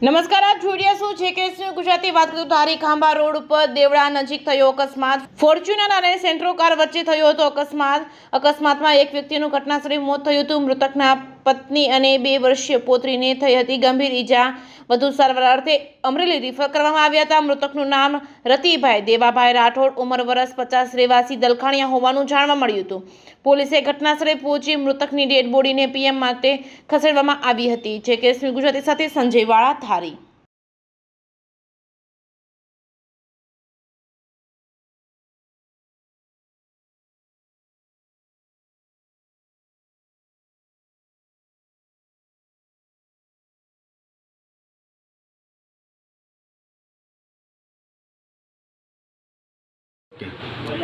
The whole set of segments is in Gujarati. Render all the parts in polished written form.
નમસ્કાર, આપ જોઈ રહ્યા છો JKS ગુજરાતી. વાત કરીએ તો ધારી ખાંભા રોડ ઉપર દેવળા નજીક થયો અકસ્માત. ફોર્ચ્યુનર અને સેન્ટ્રો કાર વચ્ચે થયો હતો અકસ્માતમાં એક વ્યક્તિનું ઘટનાસ્થળે મોત થયું હતું. મૃતકના પત્ની અને 2 વર્ષીય પોત્રીને થઈ હતી ગંભીર ઈજા. વધુ સારવાર અર્થે અમરેલી રિફર કરવામાં આવ્યા હતા. મૃતકનું નામ રતિભાઈ દેવાભાઈ રાઠોડ, ઉંમર વર્ષ 50, રહેવાસી દલખાણીયા હોવાનું જાણવા મળ્યું હતું. પોલીસે ઘટનાસ્થળે પહોંચી મૃતકની ડેડ બોડીને પીએમ માટે ખસેડવામાં આવી હતી. JKS ગુજરાતી સાથે સંજય વાળા, ધારી.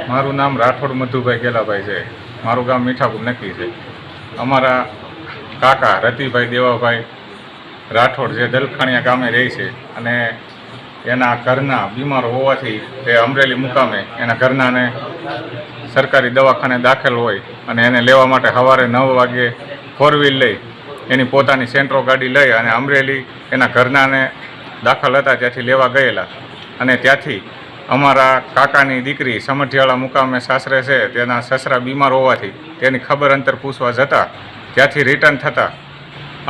મારું નામ રાઠોડ મધુભાઈ કેલાભાઈ છે. મારું ગામ મીઠાપુર નક્કી છે. અમારા કાકા રતિભાઈ દેવાભાઈ રાઠોડ જે દલખાણીયા ગામે રહે છે અને એના ઘરના બીમાર હોવાથી તે અમરેલી મુકામે એના ઘરનાને સરકારી દવાખાને દાખલ હોય અને એને લેવા માટે સવારે 9 વાગે 4 વ્હીલ લઈ એની પોતાની સેન્ટ્રો ગાડી લઈ અને અમરેલી એના ઘરનાને દાખલ હતા ત્યાંથી લેવા ગયેલા અને ત્યાંથી અમારા કાકાની દીકરી સમઢિયાળા મુકામે સાસરે છે, તેના સસરા બીમાર હોવાથી તેની ખબર અંતર પૂછવા જતાં ત્યાંથી રિટર્ન થતાં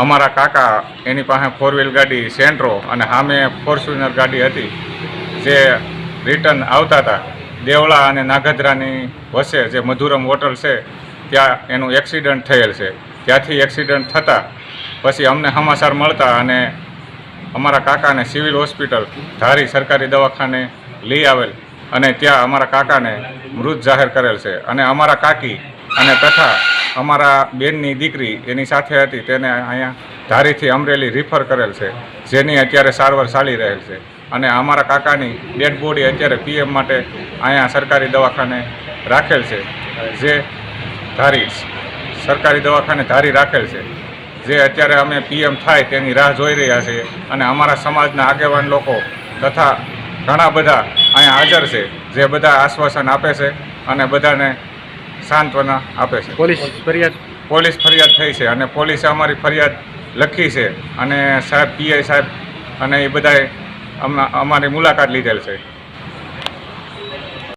અમારા કાકા એની પાસે 4 વ્હીલ ગાડી સેન્ટ્રો અને સામે ફોર્ચ્યુનર ગાડી હતી જે રિટર્ન આવતા હતા દેવળા અને નાગદરાની વચ્ચે જે મધુરમ હોટલ છે ત્યાં એનું એક્સિડન્ટ થયેલ છે. ત્યાંથી એક્સિડન્ટ થતાં પછી અમને સમાચાર મળતા અને અમારા કાકાને સિવિલ હોસ્પિટલ ધારી સરકારી દવાખાને લઈ આવેલ અને ત્યાં અમારા કાકાને મૃત જાહેર કરેલ છે અને અમારા કાકી અને તથા અમારા બેનની દીકરી એની સાથે હતી તેને અહીંયા ધારીથી અમરેલી રિફર કરેલ છે, જેની અત્યારે સારવાર ચાલી રહેલ છે અને અમારા કાકાની ડેડ બોડી અત્યારે પીએમ માટે અહીંયા સરકારી દવાખાને રાખેલ છે, જે ધારી સરકારી દવાખાને ધારી રાખેલ છે, જે અત્યારે અમે પીએમ થાય તેની રાહ જોઈ રહ્યા છીએ અને અમારા સમાજના આગેવાન લોકો તથા ઘણા બધા અહીંયા હાજર છે જે બધા આશ્વાસન આપે છે અને બધાને સાંત્વના આપે છે. પોલીસ ફરિયાદ થઈ છે અને પોલીસે અમારી ફરિયાદ લખી છે અને સાહેબ PI સાહેબ અને એ બધાએ અમારી મુલાકાત લીધેલ છે.